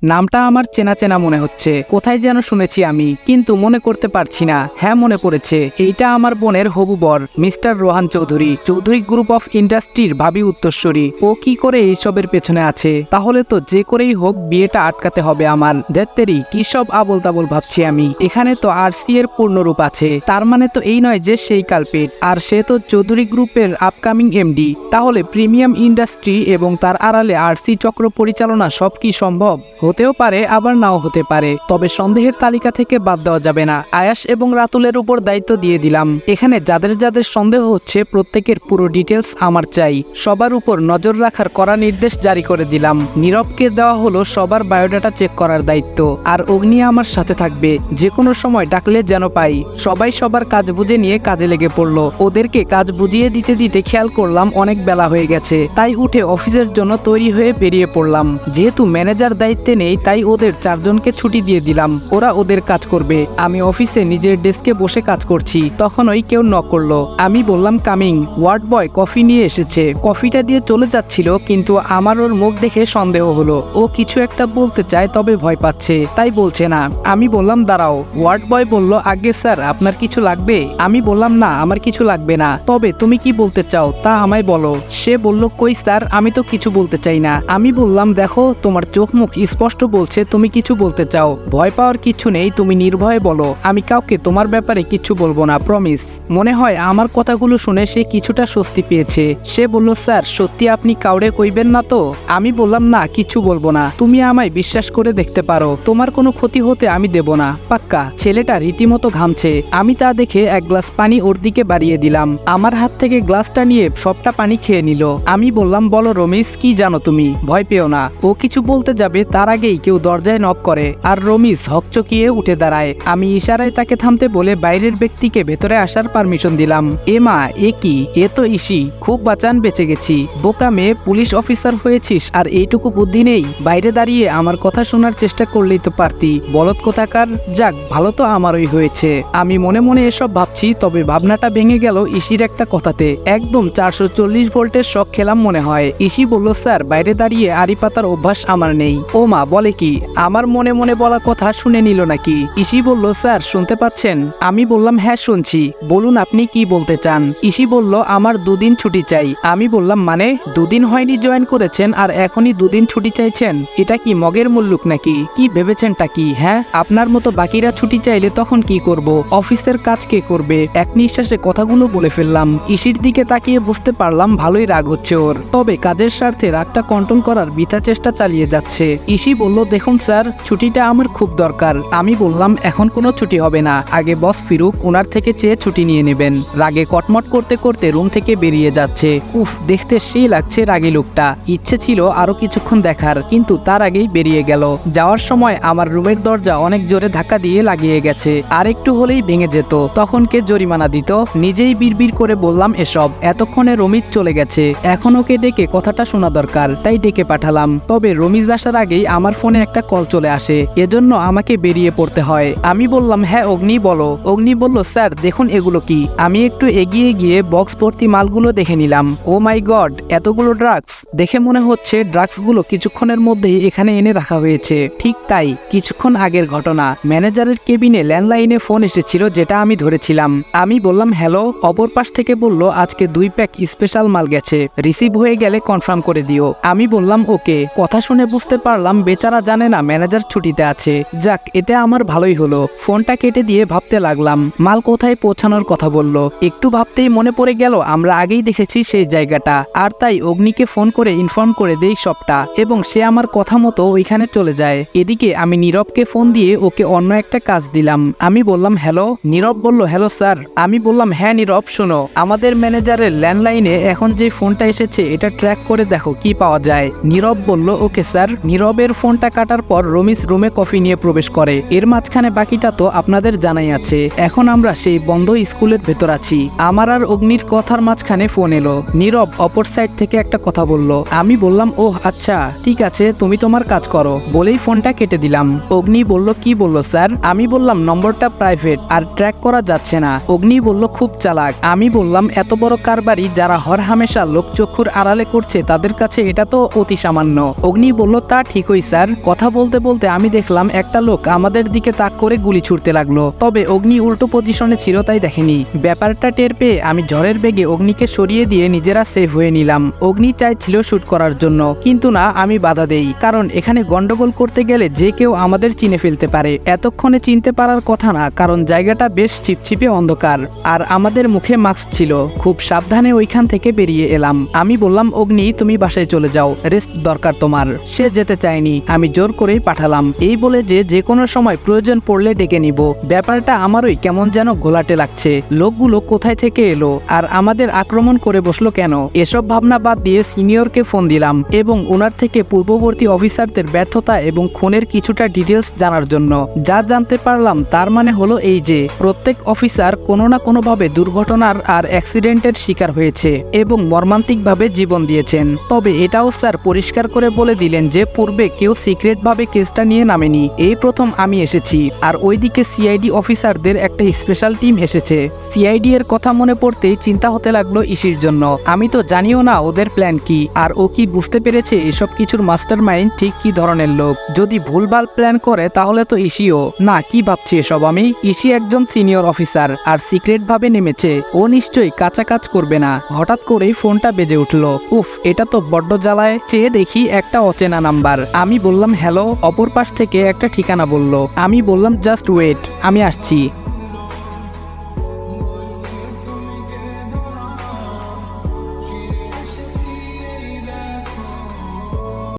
নামটা আমার চেনা চেনা মনে হচ্ছে, কোথায় যেন শুনেছি আমি, কিন্তু মনে করতে পারছি না। হ্যাঁ, মনে পড়েছে, এইটা আমার বোনের হবু বর mister Rohan Chowdhury, Chowdhury group of ইন্ডাস্ট্রির ভাবি উত্তরস্বরী। ও কি করে এইসবের পেছনে আছে? তাহলে তো যে করেই হোক বিয়েটা আটকাতে হবে আমার। দেত্তেরি, কি সব আবল তাবল ভাবছি আমি। এখানে তো আরসি এর পূর্ণরূপ আছে, তার মানে তো এই নয় যে সেই কালপেট, আর সে তো চৌধুরী গ্রুপের আপকামিং এমডি। তাহলে প্রিমিয়াম ইন্ডাস্ট্রি এবং তার আড়ালে আরসি চক্র পরিচালনা সব কি সম্ভব? হতেও পারে, আবার নাও হতে পারে, তবে সন্দেহের তালিকা থেকে বাদ দেওয়া যাবে না। আয়াস এবং রাতুলের উপর দায়িত্ব দিয়ে দিলাম। এখানে যাদের যাদের সন্দেহ হচ্ছে প্রত্যেকের পুরো ডিটেলস আমার চাই। সবার উপর নজর রাখার কড়া নির্দেশ জারি করে দিলাম। নীরবকে দেওয়া হলো সবার বায়োডাটা চেক করার দায়িত্ব, আর অগ্নি আমার সাথে থাকবে, যে কোনো সময় ডাকলে যেন পাই। সবাই সবার কাজ বুঝে নিয়ে কাজে লেগে পড়লো। ওদেরকে কাজ বুঝিয়ে দিতে দিতে খেয়াল করলাম অনেক বেলা হয়ে গেছে, তাই উঠে অফিসের জন্য তৈরি হয়ে বেরিয়ে পড়লাম। যেহেতু ম্যানেজার দায়িত্বে নেই, তাই ওদের 4 জনকে ছুটি দিয়ে দিলাম, ওরা ওদের কাজ করবে। আমি অফিসে নিজের ডেস্কে বসে কাজ করছি, তখনই কেউ নক করলো। আমি বললাম কামিং। ওয়ার্ড বয় কফি নিয়ে এসেছে, কফিটা দিয়ে চলে যাচ্ছিল, কিন্তু আমার ওর মুখ দেখে সন্দেহ হলো। ও কিছু একটা বলতে চায়, তবে ভয় পাচ্ছে, তাই বলছে না। আমি বললাম দাঁড়াও। ওয়ার্ড বয় বলল আগে স্যার, আপনার কিছু লাগবে? আমি বললাম না, আমার কিছু লাগবে না, তবে তুমি কি বলতে চাও তা আমায় বলো। সে বলল কই স্যার, আমি তো কিছু বলতে চাই না। আমি বললাম দেখো, তোমার চোখ মুখ স্পষ্ট বলছে তুমি কিছু বলতে চাও। ভয় পাওয়ার কিছু নেই, তুমি নির্ভয়ে বলো, আমি কাউকে তোমার ব্যাপারে কিছু বলবো না, প্রমিস। মনে হয় আমার কথাগুলো শুনে সে কিছুটা স্বস্তি পেয়েছে। সে বলল স্যার, সত্যি আপনি কাউরে কইবেন না তো? আমি বললাম না, কিছু বলবো না, তুমি আমায় বিশ্বাস করে দেখতে পারো, তোমার কোনো ক্ষতি হতে আমি দেব না, পাক্কা। ছেলেটা রীতিমতো ঘামছে। আমি তা দেখে এক গ্লাস পানি ওর দিকে বাড়িয়ে দিলাম। আমার হাত থেকে গ্লাসটা নিয়ে সবটা পানি খেয়ে নিল। আমি বললাম বলো রমিজ, কি জানো তুমি? ভয় পেও না। ও কিছু বলতে যাবে তার আগেই কেউ দরজায় নক করে, আর রমিজ হকচকিয়ে উঠে দাঁড়ায়। আমি ইশারায় তাকে থামতে বলে বাইরের ব্যক্তিকে ভেতরে আসার পারমিশন দিলাম। এ মা, এ কি? এ তো ইসি, খুব বাঁচান, বেঁচে গেছি। বোকা মেয়ে, পুলিশ অফিসার হয়েছিস আর এইটুকু বুদ্ধি নেই? বাইরে দাঁড়িয়ে আমার কথা শোনার চেষ্টা করলেই তো পারতি, বলদ কোথাকার। যাক, ভালো তো আমারই হয়েছে। আমি মনে মনে এসব ভাবছি, তবে ভাবনাটা ভেঙে গেল ইসির একটা কথাতে। একদম 440 ভোল্টের শক খেলাম মনে হয়। ইসি বলল স্যার, বাইরে দাঁড়িয়ে আড়ি পাতার অভ্যাস আমার নেই। ও মা, বলে কি? আমার মনে মনে বলা কথা শুনে নিল নাকি? ইসি বলল স্যার, শুনতে পাচ্ছেন? আমি বললাম হ্যাঁ শুনছি, বলুন আপনি কি বলতে চান। ইসি বলল আমার 2 দিন ছুটি চাই। আমি বললাম মানে? 2 দিন হয়নি জয়েন করেছেন আর এখনই 2 দিন ছুটি চাইছেন? এটা কি মগের মুল্লুক নাকি? কি ভেবেছেনটা কি? হ্যাঁ, আপনার মতো বাকিরা ছুটি চাইলে তখন কি করব? অফিসের কাজ কে করবে? এক নিঃশ্বাসে কথাগুলো বলে ফেললাম। ইসির দিকে তাকিয়ে বুঝতে পারলাম ভালোই রাগ হচ্ছে ওর, তবে কাজের স্বার্থে রাগটা কন্ট্রোল করার বৃথা চেষ্টা চালিয়ে যাচ্ছে। ইসি বলল দেখুন স্যার, ছুটিটা আমার খুব দরকার। আমি বললাম এখন কোনো ছুটি হবে না, আগে বস ফিরুক, ওনার থেকে চেয়ে ছুটি নিয়ে নেবেন। রাগে কটমট করতে করতে রুম থেকে বেরিয়ে যাচ্ছে। উফ, দেখতে সেই লাগছে রাগী লোকটা। ইচ্ছে ছিল আরো কিছুক্ষণ দেখার, কিন্তু তার আগেই বেরিয়ে গেল। যাওয়ার সময় আমার রুমের দরজা অনেক জোরে ধাক্কা দিয়ে লাগিয়ে গেছে, আর একটু হলেই ভেঙে যেত। তখন কে জরিমানা দিত? নিজেই বিড়বিড় করে বললাম এসব। এতক্ষণে রমিজ চলে গেছে, এখন ওকে ডেকে কথাটা শোনা দরকার, তাই ডেকে পাঠালাম। তবে রমিজ আসার আগেই আমার ফোনে একটা কল চলে আসে, এজন্য আমাকে বেরিয়ে পড়তে হয়। আমি বললাম হ্যাঁ অগ্নি বলো। অগ্নি বলল স্যার দেখুন এগুলো কি। আমি একটু এগিয়ে গিয়ে বক্স ভর্তি মালগুলো দেখে নিলাম। ও মাই গড, এতগুলো ড্রাগস! দেখে মনে হচ্ছে ড্রাগসগুলো কিছুক্ষণের মধ্যেই এখানে এনে রাখা হয়েছে। ঠিক তাই, কিছুক্ষণ আগের ঘটনা। ম্যানেজারের কেবিনে ল্যান্ডলাইনে ফোন এসেছিল, যেটা আমি ধরেছিলাম। আমি বললাম হ্যালো। অপর পাশ থেকে বলল আজকে 2 প্যাক স্পেশাল মাল গেছে, রিসিভ হয়ে গেলে কনফার্ম করে দিও। আমি বললাম ওকে। কথা শুনে বুঝতে পারলাম বেচারা জানে না ম্যানেজার ছুটিতে আছে। যাক, এতে আমার ভালোই হলো। ফোনটা কেটে দিয়ে ভাবতে লাগলাম মাল কোথায় পৌঁছানোর কথা বলল। একটু ভাবতেই মনে পড়ে গেল আমরা আগেই দেখেছি সেই জায়গাটা, আর তাই অগ্নিকে ফোন করে ইনফর্ম করে দেই সবটা, এবং সে আমার কথা মতো ওইখানে চলে যায়। এদিকে আমি নীরবকে ফোন দিয়ে ওকে অন্য একটা কাজ দিলাম। আমি বললাম হ্যালো। নীরব বলল হ্যালো স্যার। আমি বললাম হ্যাঁ নীরব, শোনো, আমাদের ম্যানেজারের ল্যান্ডলাইনে এখন যে ফোনটা এসেছে এটা ট্র্যাক করে দেখো কি পাওয়া যায়। নীরব বলল ওকে স্যার। নীরবের ফোনটা কাটার পর রমিজ রুমে কফি নিয়ে প্রবেশ করে। এর মাঝখানে বাকিটা তো আপনাদের জানাই আছে। এখন আমরা সেই বন্ধ স্কুলের ভেতর আছি। আমার আর অগ্নির কথার মাঝখানে ফোন এলো। নীরব অপর সাইড থেকে একটা কথা বলল। আমি বললাম ওহ আচ্ছা, ঠিক আছে, তুমি তোমার কাজ করো, বলেই ফোনটা কেটে দিলাম। অগ্নি বলল কি বলল স্যার? আমি বললাম নম্বরটা প্রাইভেট আর ট্র্যাক করা যাচ্ছে না। অগ্নি বলল খুব চালাক। আমি বললাম এত বড় কারবারি যারা হরহামেশা লোকচক্ষুর আড়ালে করছে তাদের কাছে এটা তো অতি সামান্য। অগ্নি বলল তা ঠিকই স্যার, অফিসার। কথা বলতে বলতে আমি দেখলাম একটা লোক আমাদের দিকে তাক করে গুলি ছুড়তে লাগলো, তবে অগ্নি উল্টো পজিশনে ছিল তাই দেখেনি। ব্যাপারটা টের পেয়ে আমি ঝড়ের বেগে অগ্নিকে সরিয়ে দিয়ে নিজেরা সেফ হয়ে নিলাম। অগ্নি চাইছিল শুট করার জন্য, কিন্তু না, আমি বাধা দেই, কারণ এখানে গন্ডগোল করতে গেলে যে কেউ আমাদের চিনে ফেলতে পারে। এতক্ষণে চিনতে পারার কথা না, কারণ জায়গাটা বেশ ছিপছিপে অন্ধকার আর আমাদের মুখে মাস্ক ছিল। খুব সাবধানে ওইখান থেকে বেরিয়ে এলাম। আমি বললাম, অগ্নি তুমি বাসায় চলে যাও, রেস্ট দরকার তোমার। সে যেতে চায়নি, আমি জোর করেই পাঠালাম, এই বলে যে কোনো সময় প্রয়োজন পড়লে ডেকে নিব। ব্যাপারটা আমারই কেমন যেন ঘোলাটে লাগছে। লোকগুলো কোথায় থেকে এলো আর আমাদের আক্রমণ করে বসলো কেন? এসব ভাবনা বাদ দিয়ে সিনিয়রকে ফোন দিলাম এবং ওনার থেকে পূর্ববর্তী অফিসারদের ব্যর্থতা এবং খুনের কিছুটা ডিটেলস জানার জন্য। যা জানতে পারলাম তার মানে হলো এই যে প্রত্যেক অফিসার কোনো না কোনোভাবে দুর্ঘটনার আর অ্যাক্সিডেন্টের শিকার হয়েছে এবং মর্মান্তিকভাবে জীবন দিয়েছেন। তবে এটাও স্যার পরিষ্কার করে বলে দিলেন যে পূর্বে কেউ সিক্রেটভাবে কেসটা নিয়ে নামেনি, এই প্রথম আমি এসেছি। আর ওইদিকে সিআইডি অফিসারদের একটা স্পেশাল টিম এসেছে। সিআইডি এর কথা মনে পড়তেই চিন্তা হতে লাগলো ইসির জন্য। আমি তো জানিও না ওদের প্ল্যান কি, আর ও কি বুঝতে পেরেছে এসব কিছুর মাস্টারমাইন্ড ঠিক কি ধরনের লোক। যদি ভুলভাল প্ল্যান করে তাহলে তো ইসিও না। কি ভাবছি এসব আমি? ইসি একজন সিনিয়র অফিসার আর সিক্রেট ভাবে নেমেছে, ও নিশ্চয়ই কাঁচা কাজ করবে না। হঠাৎ করেই ফোনটা বেজে উঠলো। উফ, এটা তো বড্ড জ্বালায়। চেয়ে দেখি একটা অচেনা নাম্বার। আমি বললাম হ্যালো, অপর পাশ থেকে একটা ঠিকানা বলল। আমি বললাম জাস্ট ওয়েট, আমি আসছি।